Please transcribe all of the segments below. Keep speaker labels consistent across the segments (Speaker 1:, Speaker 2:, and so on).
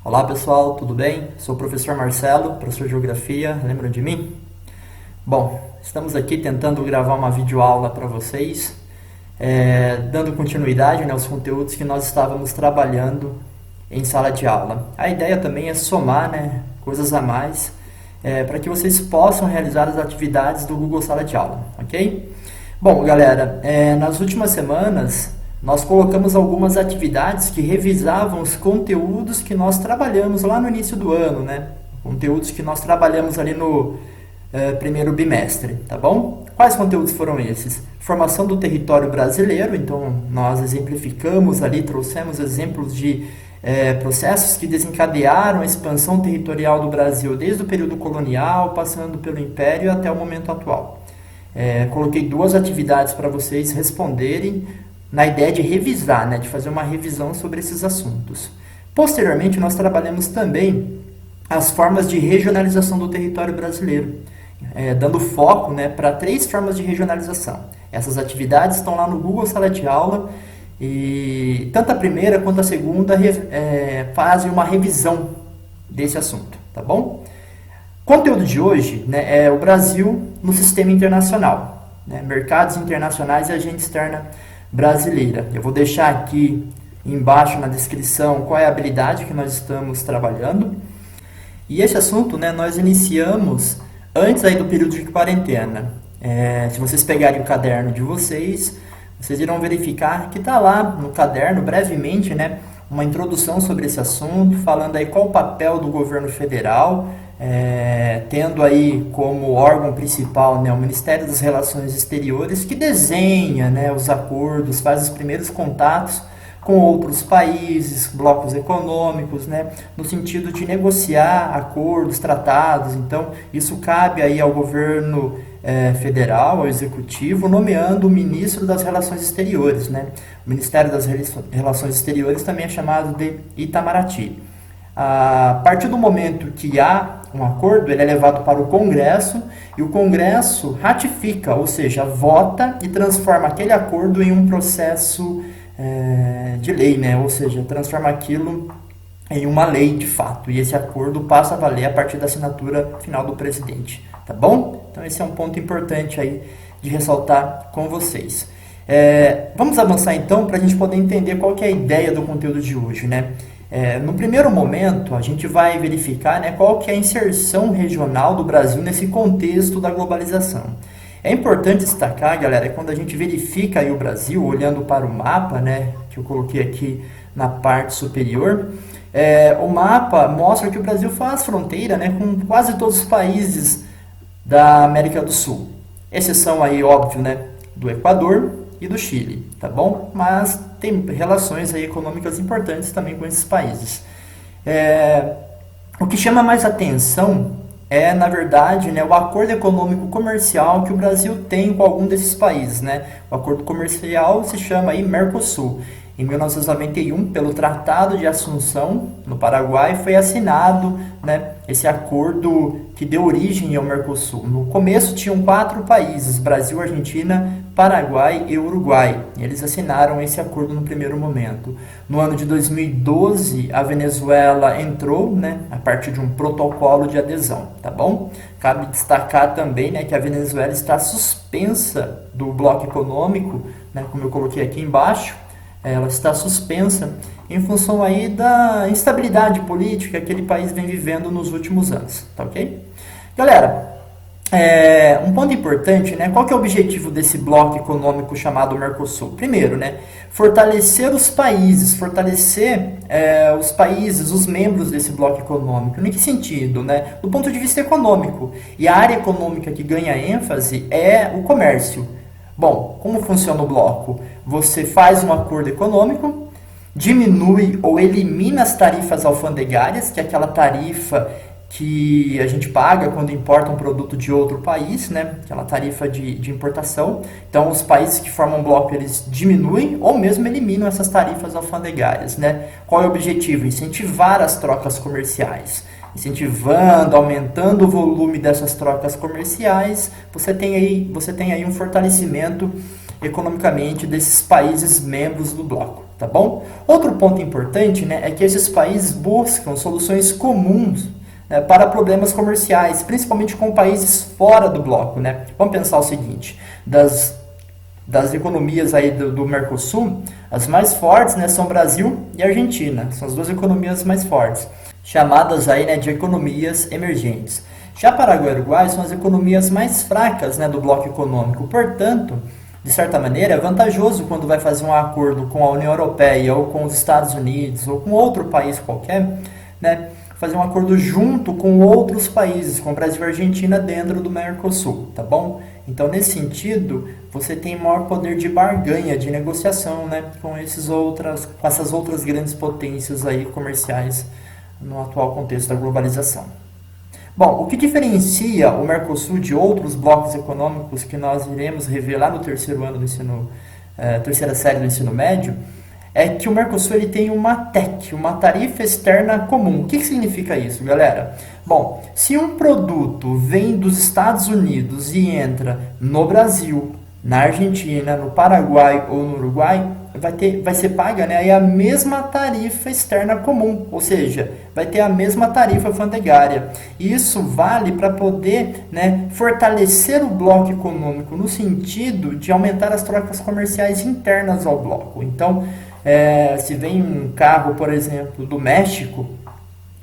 Speaker 1: Olá pessoal, tudo bem? Sou o professor Marcelo, professor de Geografia, lembram de mim? Bom, estamos aqui tentando gravar uma videoaula para vocês, dando continuidade, né, aos conteúdos que nós estávamos trabalhando em sala de aula. A ideia também é somar, né, coisas a mais, para que vocês possam realizar as atividades do Google Sala de Aula, ok? Bom, galera, nas últimas semanas nós colocamos algumas atividades que revisavam os conteúdos que nós trabalhamos lá no início do ano, né? Conteúdos que nós trabalhamos ali no primeiro bimestre, tá bom? Quais conteúdos foram esses? Formação do território brasileiro, então nós exemplificamos ali, trouxemos exemplos de processos que desencadearam a expansão territorial do Brasil desde o período colonial, passando pelo Império até o momento atual. Coloquei duas atividades para vocês responderem na ideia de revisar, né, de fazer uma revisão sobre esses assuntos. Posteriormente, nós trabalhamos também as formas de regionalização do território brasileiro, dando foco, né, para 3 formas de regionalização. Essas atividades estão lá no Google Sala de Aula e tanto a primeira quanto a segunda fazem uma revisão desse assunto, tá bom? O conteúdo de hoje, né, é o Brasil no sistema internacional, né, mercados internacionais e agente externa brasileira. Eu vou deixar aqui embaixo na descrição qual é a habilidade que nós estamos trabalhando. E esse assunto, né, nós iniciamos antes aí do período de quarentena. Se vocês pegarem o caderno de vocês irão verificar que está lá no caderno, brevemente, né, uma introdução sobre esse assunto, falando aí qual o papel do governo federal, tendo aí como órgão principal, né, o Ministério das Relações Exteriores, que desenha, né, os acordos, faz os primeiros contatos com outros países, blocos econômicos, né, no sentido de negociar acordos, tratados. Então, isso cabe aí ao governo federal, ao executivo, nomeando o ministro das Relações Exteriores, né? O Ministério das Relações Exteriores também é chamado de Itamaraty. A partir do momento que há um acordo, ele é levado para o Congresso e o Congresso ratifica, ou seja, vota e transforma aquele acordo em um processo de lei, né? Ou seja, transforma aquilo em uma lei de fato. E esse acordo passa a valer a partir da assinatura final do presidente, tá bom? Então esse é um ponto importante aí de ressaltar com vocês. Vamos avançar então para a gente poder entender qual que é a ideia do conteúdo de hoje, né? No primeiro momento, a gente vai verificar, né, qual que é a inserção regional do Brasil nesse contexto da globalização. É importante destacar, galera, quando a gente verifica aí o Brasil, olhando para o mapa, né, que eu coloquei aqui na parte superior, o mapa mostra que o Brasil faz fronteira, né, com quase todos os países da América do Sul. Exceção aí, óbvio, né, do Equador e do Chile, tá bom? Mas tem relações aí econômicas importantes também com esses países. O que chama mais atenção na verdade, né, o acordo econômico comercial que o Brasil tem com algum desses países, né? O acordo comercial se chama aí Mercosul. Em 1991, pelo Tratado de Assunção, no Paraguai, foi assinado, né, esse acordo que deu origem ao Mercosul. No começo tinham 4 países, Brasil, Argentina, Paraguai e Uruguai. Eles assinaram esse acordo no primeiro momento. No ano de 2012, a Venezuela entrou, né, a partir de um protocolo de adesão, tá bom? Cabe destacar também, né, que a Venezuela está suspensa do bloco econômico, né, como eu coloquei aqui embaixo. Ela está suspensa em função aí da instabilidade política que aquele país vem vivendo nos últimos anos, tá ok? Galera, um ponto importante, né? Qual que é o objetivo desse bloco econômico chamado Mercosul? Primeiro, né, fortalecer os países, os membros desse bloco econômico. Em que sentido, né? Do ponto de vista econômico. E a área econômica que ganha ênfase é o comércio. Bom, como funciona o bloco? Você faz um acordo econômico, diminui ou elimina as tarifas alfandegárias, que é aquela tarifa que a gente paga quando importa um produto de outro país, né? Aquela tarifa de importação. Então, os países que formam bloco, eles diminuem ou mesmo eliminam essas tarifas alfandegárias, né? Qual é o objetivo? Incentivar as trocas comerciais. Incentivando, aumentando o volume dessas trocas comerciais, você tem aí um fortalecimento economicamente desses países membros do bloco, tá bom? Outro ponto importante, né, é que esses países buscam soluções comuns, né, para problemas comerciais, principalmente com países fora do bloco, né? Vamos pensar o seguinte, das economias aí do Mercosul, as mais fortes, né, são Brasil e Argentina, são as duas economias mais fortes, chamadas aí, né, de economias emergentes. Já Paraguai e Uruguai são as economias mais fracas, né, do bloco econômico, portanto, de certa maneira, é vantajoso quando vai fazer um acordo com a União Europeia ou com os Estados Unidos ou com outro país qualquer, né, fazer um acordo junto com outros países, com o Brasil e a Argentina dentro do Mercosul, tá bom? Então, nesse sentido, você tem maior poder de barganha, de negociação, né, com essas outras grandes potências aí comerciais no atual contexto da globalização. Bom, o que diferencia o Mercosul de outros blocos econômicos que nós iremos rever lá no terceiro ano do terceira série do ensino médio, é que o Mercosul ele tem uma TEC, uma tarifa externa comum. O que significa isso, galera? Bom, se um produto vem dos Estados Unidos e entra no Brasil, na Argentina, no Paraguai ou no Uruguai, vai ser paga, né, aí a mesma tarifa externa comum, ou seja, vai ter a mesma tarifa alfandegária. E isso vale para poder, né, fortalecer o bloco econômico no sentido de aumentar as trocas comerciais internas ao bloco. Então, se vem um carro, por exemplo, do México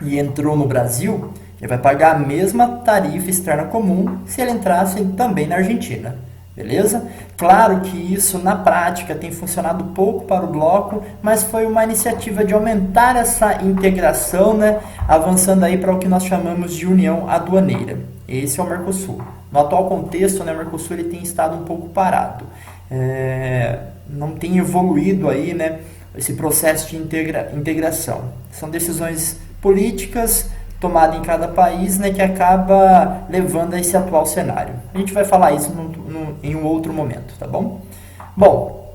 Speaker 1: e entrou no Brasil, ele vai pagar a mesma tarifa externa comum se ele entrasse também na Argentina. Beleza? Claro que isso na prática tem funcionado pouco para o bloco, mas foi uma iniciativa de aumentar essa integração, né, avançando aí para o que nós chamamos de união aduaneira. Esse é o Mercosul. No atual contexto, né, o Mercosul ele tem estado um pouco parado. Não tem evoluído aí, né, esse processo de integração. São decisões políticas tomadas em cada país, né, que acaba levando a esse atual cenário. A gente vai falar isso em um outro momento, tá bom? Bom,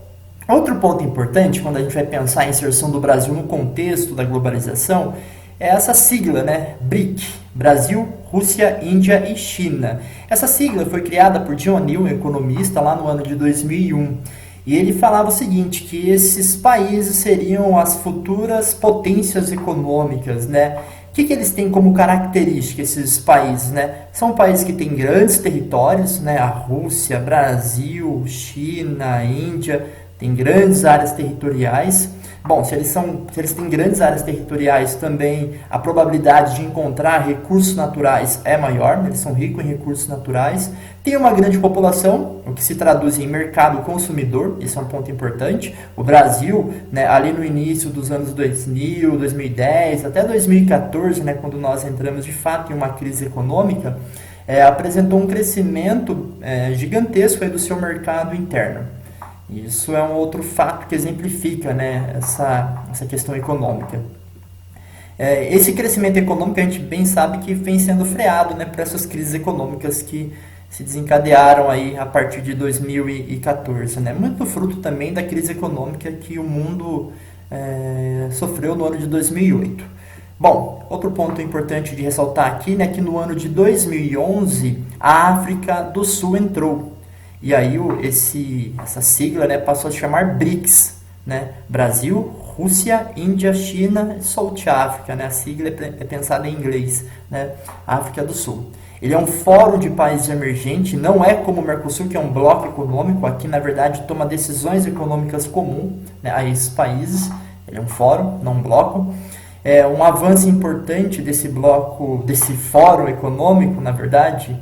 Speaker 1: outro ponto importante quando a gente vai pensar a inserção do Brasil no contexto da globalização é essa sigla, né, BRIC, Brasil, Rússia, Índia e China. Essa sigla foi criada por John Neal, um economista, lá no ano de 2001. E ele falava o seguinte, que esses países seriam as futuras potências econômicas, né? O que eles têm como característica, esses países, né? São países que têm grandes territórios, né? A Rússia, Brasil, China, Índia, têm grandes áreas territoriais. Bom, se eles têm grandes áreas territoriais, também a probabilidade de encontrar recursos naturais é maior, eles são ricos em recursos naturais. Tem uma grande população, o que se traduz em mercado consumidor, isso é um ponto importante. O Brasil, né, ali no início dos anos 2000, 2010, até 2014, né, quando nós entramos de fato em uma crise econômica, apresentou um crescimento gigantesco aí do seu mercado interno. Isso é um outro fato que exemplifica, né, essa questão econômica. Esse crescimento econômico a gente bem sabe que vem sendo freado, né, por essas crises econômicas que se desencadearam aí a partir de 2014. Né? Muito fruto também da crise econômica que o mundo sofreu no ano de 2008. Bom, outro ponto importante de ressaltar aqui, né, que no ano de 2011 a África do Sul entrou. E aí essa sigla, né, passou a se chamar BRICS, né? Brasil, Rússia, Índia, China e South África, né? A sigla é pensada em inglês, né? África do Sul. Ele é um fórum de países emergentes, não é como o Mercosul, que é um bloco econômico. Aqui, na verdade, toma decisões econômicas comuns, né, a esses países. Ele é um fórum, não um bloco. Um avanço importante desse bloco, desse fórum econômico, na verdade,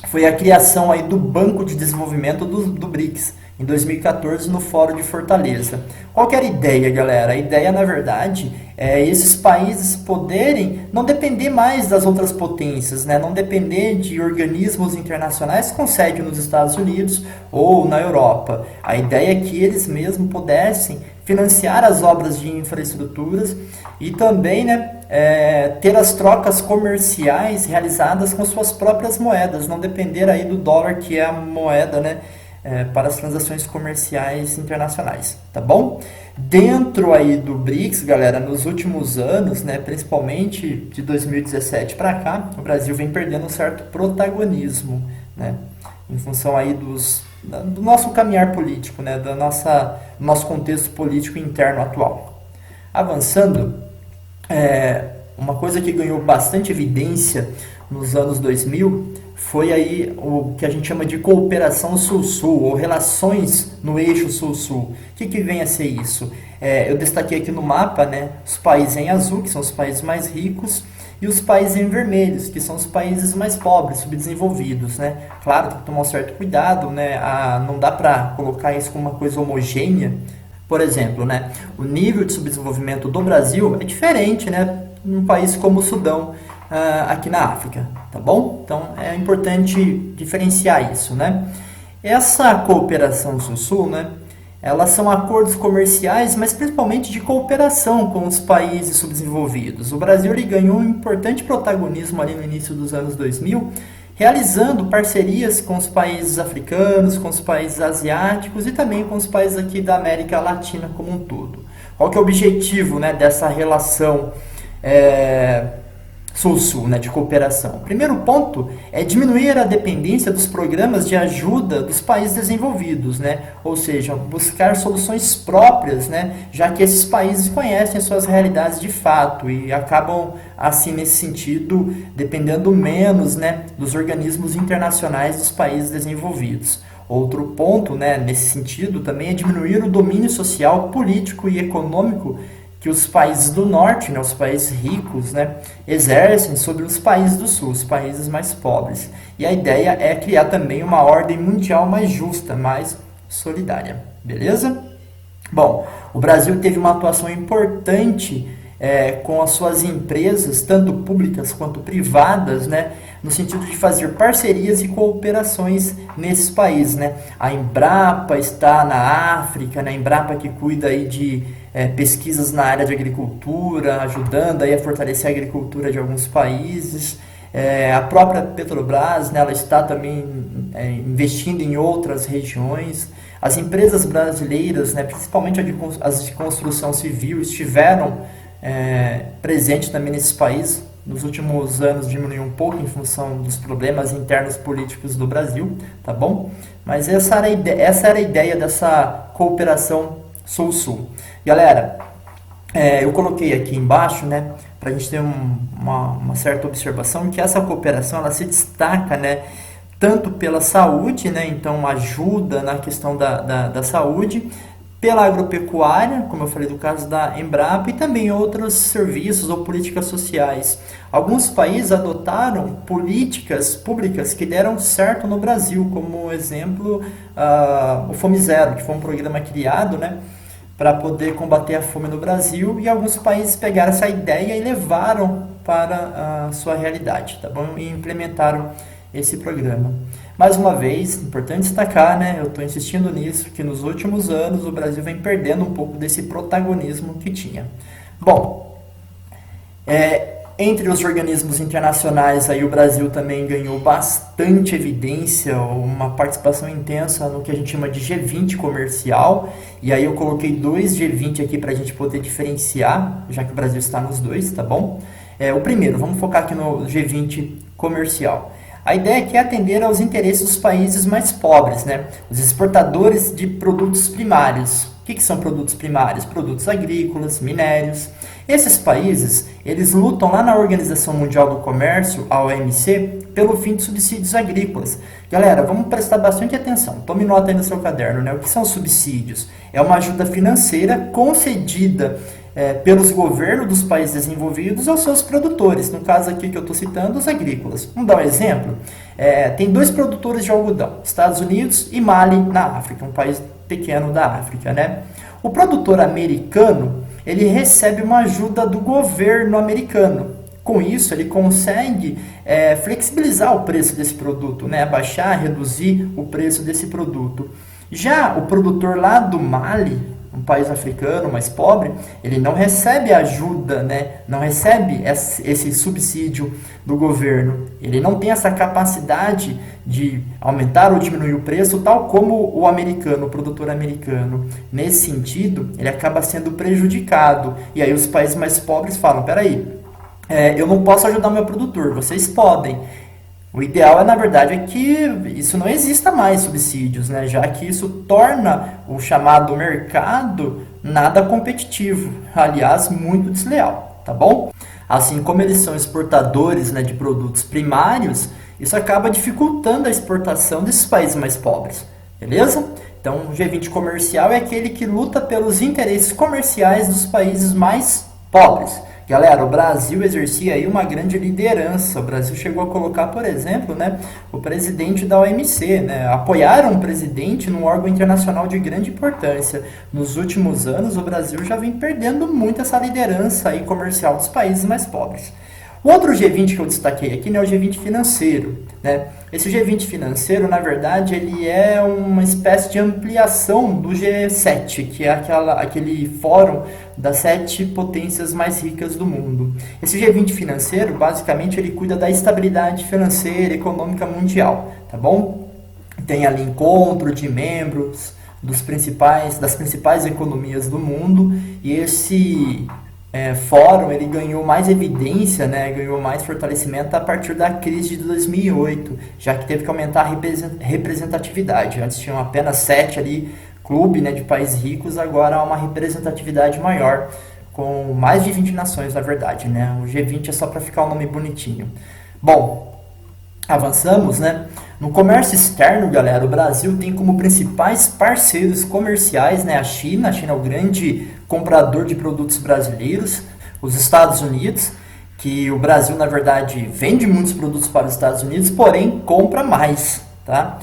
Speaker 1: foi a criação aí do Banco de Desenvolvimento do BRICS, em 2014, no Fórum de Fortaleza. Qual que era a ideia, galera? A ideia, na verdade, é esses países poderem não depender mais das outras potências, né? Não depender de organismos internacionais com sede nos Estados Unidos ou na Europa. A ideia é que eles mesmos pudessem financiar as obras de infraestruturas e também, né, ter as trocas comerciais realizadas com suas próprias moedas, não depender aí do dólar, que é a moeda, né, para as transações comerciais internacionais, tá bom? Dentro aí do BRICS, galera, nos últimos anos, né, principalmente de 2017 para cá, o Brasil vem perdendo um certo protagonismo, né, em função aí do nosso caminhar político, né, do nosso contexto político interno atual. Avançando, uma coisa que ganhou bastante evidência nos anos 2000 foi aí o que a gente chama de cooperação sul-sul, ou relações no eixo sul-sul. O que vem a ser isso? Eu destaquei aqui no mapa, né, os países em azul, que são os países mais ricos, e os países em vermelhos, que são os países mais pobres, subdesenvolvidos, né? Claro, tem que tomar um certo cuidado, né? Não dá para colocar isso como uma coisa homogênea. Por exemplo, né, o nível de subdesenvolvimento do Brasil é diferente, né, num país como o Sudão, aqui na África, tá bom? Então é importante diferenciar isso, né? Essa cooperação sul-sul, né, elas são acordos comerciais, mas principalmente de cooperação com os países subdesenvolvidos. O Brasil ele ganhou um importante protagonismo ali no início dos anos 2000, realizando parcerias com os países africanos, com os países asiáticos e também com os países aqui da América Latina como um todo. Qual que é o objetivo, né, dessa relação sul-sul, né, de cooperação? O primeiro ponto é diminuir a dependência dos programas de ajuda dos países desenvolvidos, né? Ou seja, buscar soluções próprias, né, já que esses países conhecem suas realidades de fato e acabam, assim, nesse sentido, dependendo menos, né, dos organismos internacionais dos países desenvolvidos. Outro ponto, né, nesse sentido também é diminuir o domínio social, político e econômico que os países do norte, né, os países ricos, né, exercem sobre os países do sul, os países mais pobres. E a ideia é criar também uma ordem mundial mais justa, mais solidária. Beleza? Bom, o Brasil teve uma atuação importante com as suas empresas, tanto públicas quanto privadas, né, no sentido de fazer parcerias e cooperações nesses países, né? A Embrapa está na África, né? A Embrapa que cuida aí de pesquisas na área de agricultura, ajudando aí a fortalecer a agricultura de alguns países. A própria Petrobras, né, ela está também investindo em outras regiões. As empresas brasileiras, né, principalmente as de construção civil, estiveram presentes também nesses países. Nos últimos anos diminuiu um pouco em função dos problemas internos políticos do Brasil, tá bom? Mas essa era a ideia dessa cooperação sul-sul. Galera, eu coloquei aqui embaixo, né, para a gente ter uma certa observação, que essa cooperação ela se destaca, né, tanto pela saúde, né, então ajuda na questão da saúde, pela agropecuária, como eu falei do caso da Embrapa, e também outros serviços ou políticas sociais. Alguns países adotaram políticas públicas que deram certo no Brasil, como exemplo o Fome Zero, que foi um programa criado, né, para poder combater a fome no Brasil, e alguns países pegaram essa ideia e levaram para a sua realidade, tá bom? E implementaram esse programa. Mais uma vez, importante destacar, né, eu estou insistindo nisso, que nos últimos anos o Brasil vem perdendo um pouco desse protagonismo que tinha. Bom, entre os organismos internacionais, aí o Brasil também ganhou bastante evidência, uma participação intensa no que a gente chama de G20 comercial, e aí eu coloquei 2 G20 aqui para a gente poder diferenciar, já que o Brasil está nos dois, tá bom? O primeiro, vamos focar aqui no G20 comercial. A ideia aqui é atender aos interesses dos países mais pobres, né? Os exportadores de produtos primários. O que são produtos primários? Produtos agrícolas, minérios. Esses países, eles lutam lá na Organização Mundial do Comércio, a OMC, pelo fim de subsídios agrícolas. Galera, vamos prestar bastante atenção. Tome nota aí no seu caderno, né? O que são subsídios? É uma ajuda financeira concedida pelos governos dos países desenvolvidos aos seus produtores, no caso aqui que eu estou citando, os agrícolas. Vamos dar um exemplo? Tem 2 produtores de algodão, Estados Unidos e Mali, na África, um país pequeno da África, né? O produtor americano, ele recebe uma ajuda do governo americano. Com isso, ele consegue flexibilizar o preço desse produto, né? Abaixar, reduzir o preço desse produto. Já o produtor lá do Mali, um país africano mais pobre, ele não recebe ajuda, né? Não recebe esse subsídio do governo. Ele não tem essa capacidade de aumentar ou diminuir o preço, tal como o americano, o produtor americano. Nesse sentido, ele acaba sendo prejudicado. E aí os países mais pobres falam, peraí, eu não posso ajudar o meu produtor, vocês podem. O ideal é, na verdade, é que isso não exista mais subsídios, né? Já que isso torna o chamado mercado nada competitivo, aliás, muito desleal, tá bom? Assim como eles são exportadores, né, de produtos primários, isso acaba dificultando a exportação desses países mais pobres, beleza? Então, o G20 comercial é aquele que luta pelos interesses comerciais dos países mais pobres. Galera, o Brasil exercia aí uma grande liderança. O Brasil chegou a colocar, por exemplo, né, o presidente da OMC, né, apoiaram um presidente num órgão internacional de grande importância. Nos últimos anos, o Brasil já vem perdendo muito essa liderança aí comercial dos países mais pobres. O outro G20 que eu destaquei aqui, né, é o G20 financeiro, né? Esse G20 financeiro, na verdade, ele é uma espécie de ampliação do G7, que é aquele fórum das 7 potências mais ricas do mundo. Esse G20 financeiro, basicamente, ele cuida da estabilidade financeira e econômica mundial, tá bom? Tem ali encontro de membros das principais economias do mundo, e esse fórum ele ganhou mais evidência, né, ganhou mais fortalecimento a partir da crise de 2008, já que teve que aumentar a representatividade. Antes tinham apenas 7 ali, clube, né, de países ricos, agora há uma representatividade maior, com mais de 20 nações, na verdade, né? O G20 é só para ficar o nome bonitinho. Bom, avançamos, né? No comércio externo, galera, o Brasil tem como principais parceiros comerciais, né, a China é o grande comprador de produtos brasileiros, os Estados Unidos, que o Brasil, na verdade, vende muitos produtos para os Estados Unidos, porém compra mais, tá?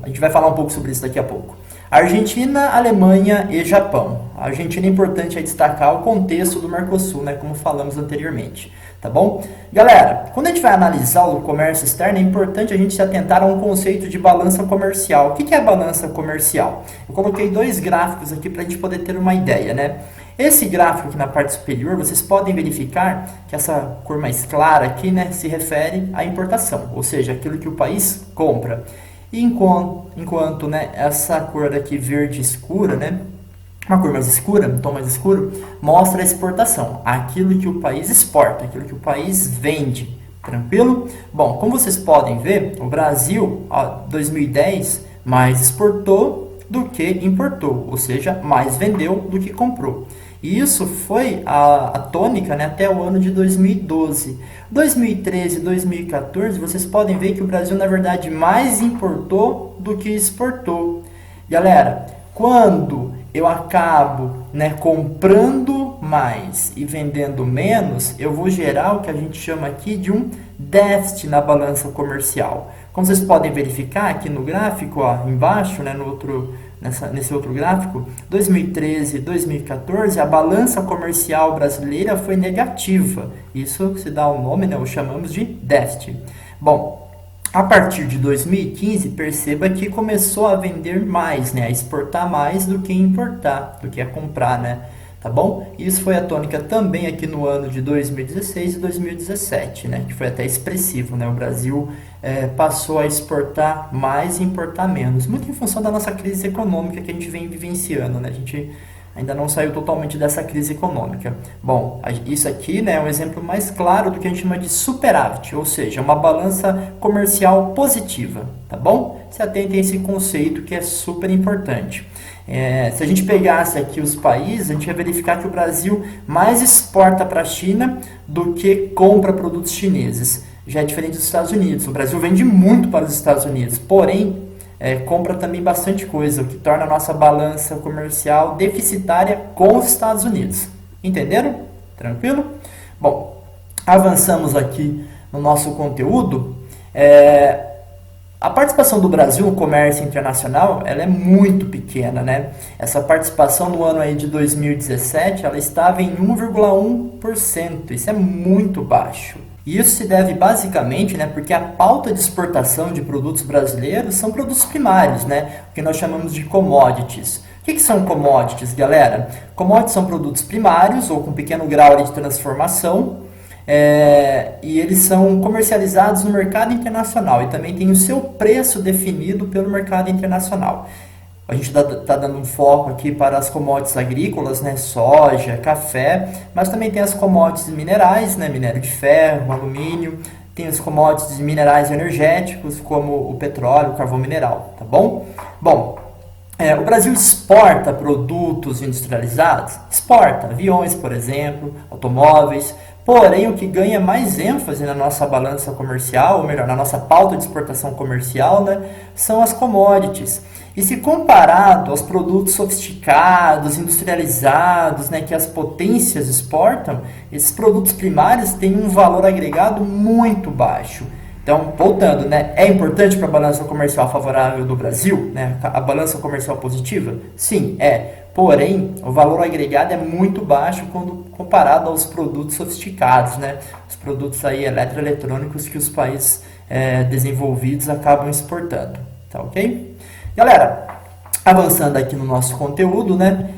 Speaker 1: A gente vai falar um pouco sobre isso daqui a pouco. Argentina, Alemanha e Japão. A Argentina é importante destacar o contexto do Mercosul, né, como falamos anteriormente, tá bom? Galera, quando a gente vai analisar o comércio externo, é importante a gente se atentar a um conceito de balança comercial. O que é a balança comercial? Eu coloquei 2 gráficos aqui para a gente poder ter uma ideia, né? Esse gráfico aqui na parte superior, vocês podem verificar que essa cor mais clara aqui, né, se refere à importação, ou seja, aquilo que o país compra. Enquanto né, essa cor aqui verde escura, né, uma cor mais escura, um tom mais escuro, mostra a exportação, aquilo que o país exporta, aquilo que o país vende, tranquilo? Bom, como vocês podem ver, o Brasil, em 2010, mais exportou do que importou, ou seja, mais vendeu do que comprou. E isso foi a tônica, né, até o ano de 2012. 2013 e 2014, vocês podem ver que o Brasil, na verdade, mais importou do que exportou. Galera, quando eu acabo, né, comprando mais e vendendo menos, eu vou gerar o que a gente chama aqui de um déficit na balança comercial. Como vocês podem verificar aqui no gráfico, ó, embaixo, né, nesse outro gráfico, 2013 e 2014, a balança comercial brasileira foi negativa. Isso se dá o nome, né, o chamamos de déficit. Bom, a partir de 2015, perceba que começou a vender mais, né, a exportar mais do que importar, do que a comprar, né? Tá bom? Isso foi a tônica também aqui no ano de 2016 e 2017, né? Que foi até expressivo, né? O Brasil passou a exportar mais e importar menos, muito em função da nossa crise econômica que a gente vem vivenciando, né? A gente ainda não saiu totalmente dessa crise econômica. Bom, isso aqui, né, é um exemplo mais claro do que a gente chama de superávit, ou seja, uma balança comercial positiva, tá bom? Se atentem a esse conceito que é super importante. Se a gente pegasse aqui os países, a gente ia verificar que o Brasil mais exporta para a China do que compra produtos chineses. Já é diferente dos Estados Unidos. O Brasil vende muito para os Estados Unidos, porém, compra também bastante coisa, o que torna a nossa balança comercial deficitária com os Estados Unidos. Entenderam? Tranquilo? Bom, avançamos aqui no nosso conteúdo. A participação do Brasil no comércio internacional, ela é muito pequena, né? Essa participação no ano aí de 2017, ela estava em 1,1%. Isso é muito baixo. E isso se deve basicamente, né, porque a pauta de exportação de produtos brasileiros são produtos primários, né, o que nós chamamos de commodities. O que são commodities, galera? Commodities são produtos primários ou com pequeno grau de transformação, e eles são comercializados no mercado internacional e também tem o seu preço definido pelo mercado internacional. A gente está dando um foco aqui para as commodities agrícolas, né, soja, café, mas também tem as commodities minerais, né, minério de ferro, alumínio, tem os commodities minerais energéticos, como o petróleo, o carvão mineral, tá bom? Bom, o Brasil exporta produtos industrializados? Exporta, aviões, por exemplo, automóveis, porém o que ganha mais ênfase na nossa balança comercial, ou melhor, na nossa pauta de exportação comercial, né, são as commodities. E se comparado aos produtos sofisticados, industrializados, né, que as potências exportam, esses produtos primários têm um valor agregado muito baixo. Então, voltando, né, é importante para a balança comercial favorável do Brasil, né, a balança comercial positiva? Sim, é. Porém, o valor agregado é muito baixo quando comparado aos produtos sofisticados, né, os produtos aí eletroeletrônicos que os países desenvolvidos acabam exportando, tá ok? Galera, avançando aqui no nosso conteúdo, né?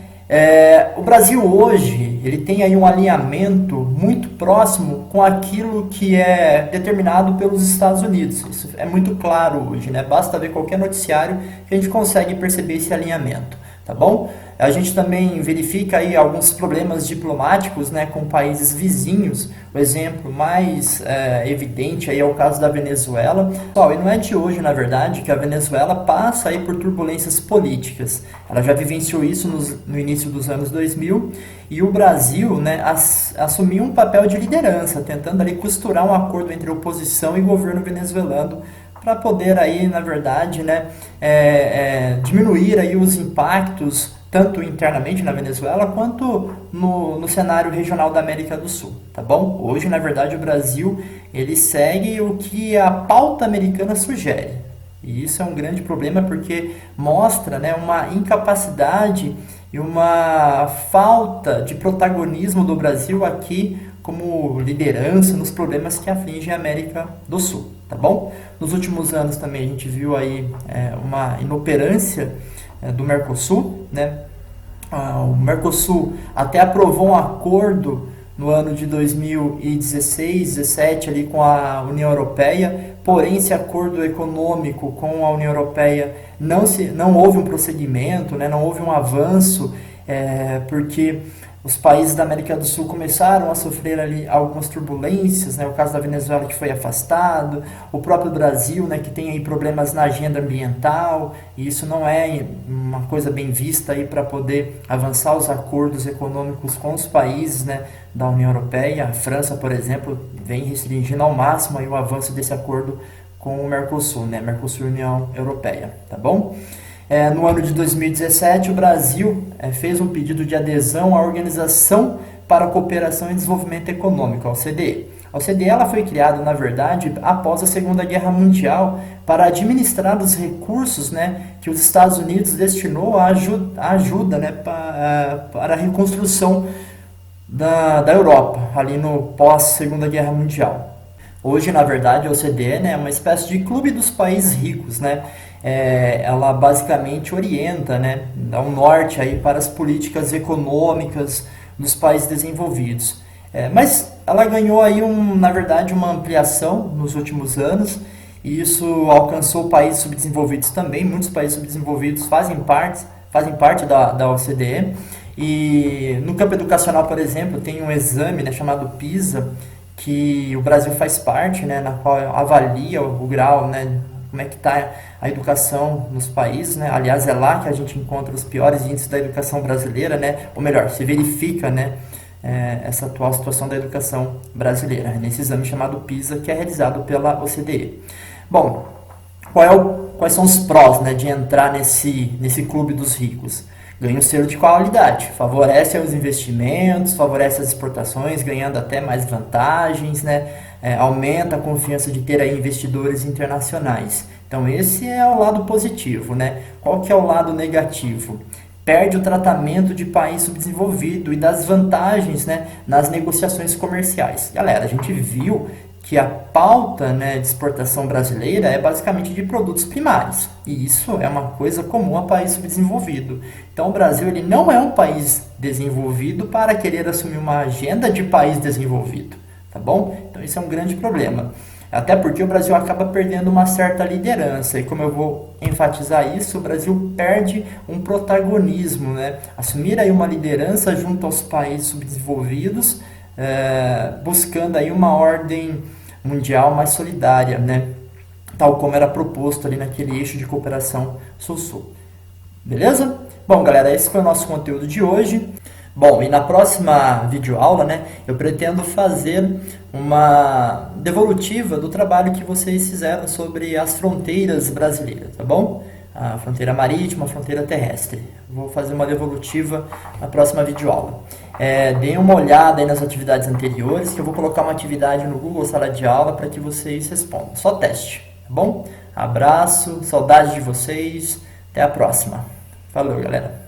Speaker 1: O Brasil hoje ele tem aí um alinhamento muito próximo com aquilo que é determinado pelos Estados Unidos. Isso é muito claro hoje, né? Basta ver qualquer noticiário que a gente consegue perceber esse alinhamento, tá bom? A gente também verifica aí alguns problemas diplomáticos, né, com países vizinhos. O exemplo mais evidente aí é o caso da Venezuela. E não é de hoje, na verdade, que a Venezuela passa aí por turbulências políticas. Ela já vivenciou isso no início dos anos 2000 e o Brasil, né, assumiu um papel de liderança, tentando ali costurar um acordo entre oposição e governo venezuelano para poder aí, na verdade, né, diminuir aí os impactos tanto internamente na Venezuela quanto no cenário regional da América do Sul, tá bom? Hoje, na verdade, o Brasil ele segue o que a pauta americana sugere. E isso é um grande problema porque mostra, né, uma incapacidade e uma falta de protagonismo do Brasil aqui como liderança nos problemas que afligem a América do Sul, tá bom? Nos últimos anos também a gente viu aí uma inoperância do Mercosul, né? O Mercosul até aprovou um acordo no ano de 2016, 17 ali com a União Europeia, porém esse acordo econômico com a União Europeia não houve um prosseguimento, né? Não houve um avanço, porque os países da América do Sul começaram a sofrer ali algumas turbulências, né? O caso da Venezuela que foi afastado, o próprio Brasil, né, que tem aí problemas na agenda ambiental, e isso não é uma coisa bem vista aí para poder avançar os acordos econômicos com os países, né, da União Europeia. A França, por exemplo, vem restringindo ao máximo aí o avanço desse acordo com o Mercosul, né, Mercosul e União Europeia, tá bom? No ano de 2017, o Brasil fez um pedido de adesão à Organização para a Cooperação e Desenvolvimento Econômico, a OCDE. A OCDE ela foi criada, na verdade, após a Segunda Guerra Mundial para administrar os recursos, né, que os Estados Unidos destinou à ajuda, né, para a reconstrução da Europa, ali no pós-Segunda Guerra Mundial. Hoje, na verdade, a OCDE, né, é uma espécie de clube dos países ricos, né? Ela basicamente orienta, né, dá um norte aí para as políticas econômicas dos países desenvolvidos. Mas ela ganhou aí, na verdade, uma ampliação nos últimos anos, e isso alcançou países subdesenvolvidos também. Muitos países subdesenvolvidos fazem parte da OCDE. E no campo educacional, por exemplo, tem um exame, né, chamado PISA, que o Brasil faz parte, né, na qual avalia o grau, né, como é que está a educação nos países, né? Aliás, é lá que a gente encontra os piores índices da educação brasileira, né? Ou melhor, se verifica, né, essa atual situação da educação brasileira, nesse exame chamado PISA, que é realizado pela OCDE. Bom, quais são os prós, né, de entrar nesse clube dos ricos? Ganha um selo de qualidade, favorece os investimentos, favorece as exportações, ganhando até mais vantagens, né? Aumenta a confiança de ter aí investidores internacionais. Então esse é o lado positivo, né? Qual que é o lado negativo? Perde o tratamento de país subdesenvolvido e das vantagens, né, nas negociações comerciais. Galera, a gente viu que a pauta, né, de exportação brasileira é basicamente de produtos primários. E isso é uma coisa comum a país subdesenvolvido. Então o Brasil ele não é um país desenvolvido para querer assumir uma agenda de país desenvolvido. Tá bom? Então isso é um grande problema. Até porque o Brasil acaba perdendo uma certa liderança. E como eu vou enfatizar isso, o Brasil perde um protagonismo, né? Assumir aí uma liderança junto aos países subdesenvolvidos, buscando aí uma ordem mundial mais solidária, né? Tal como era proposto ali naquele eixo de cooperação Sul-Sul. Beleza? Bom, galera, esse foi o nosso conteúdo de hoje. Bom, e na próxima videoaula, né, eu pretendo fazer uma devolutiva do trabalho que vocês fizeram sobre as fronteiras brasileiras, tá bom? A fronteira marítima, a fronteira terrestre. Vou fazer uma devolutiva na próxima videoaula. Deem uma olhada aí nas atividades anteriores, que eu vou colocar uma atividade no Google Sala de Aula para que vocês respondam. Só teste, tá bom? Abraço, saudade de vocês, até a próxima. Falou, galera!